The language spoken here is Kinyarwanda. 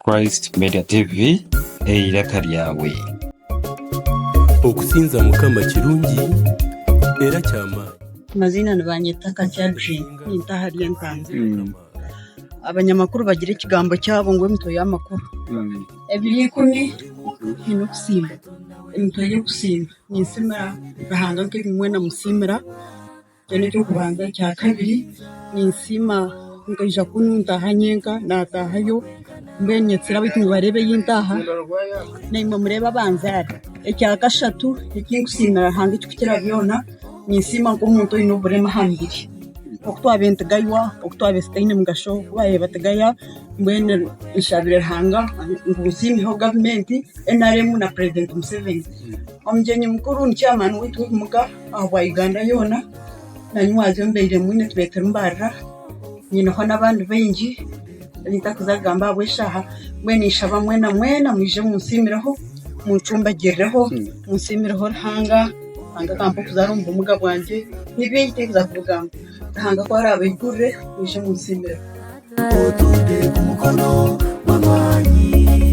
Christ Media TV eiraka lyawe. Okusinza mukama kirungi era kyama. Mazina nibanyita Kakye Adrine nintaha Ryentanga. Abanyamakuru bagira ikigambo cyabo ngo emito y'amakuru. Ebiiro 10 hino Okusiima. Emito y'Okusiima ninsimira bahanga nk'imwe na musimira. Cyane cyo kubanza cya kabiri ninsima nkaja kununtaha nyenka natahayo mbenyetsira bitu barebe yintaha naimwe mureba banzara ecya gashatu ekinkusimira hanga ikikira byona ninsima ko umuntu ino burema hambiri okutwabentagaywa okutwabestaine mugasho baye bategaya mbene ishabire hanga nguzimiho government NRM na president Museveni omjenye mukuru ni chairman witu muga wa Uganda yona nanywaze mbere mwine tubetera mbarra nyina ko nabandi benji nitakuzaga abweshaha mwene ishaba mwena mwije munsimiraho mucumbagiriraho munsimiraho hanga kampo kuzarumva umuga bwanje nibiyite kuzavuga hanga ko arabayigure mwije munsimiraho otude kumukono mwanyi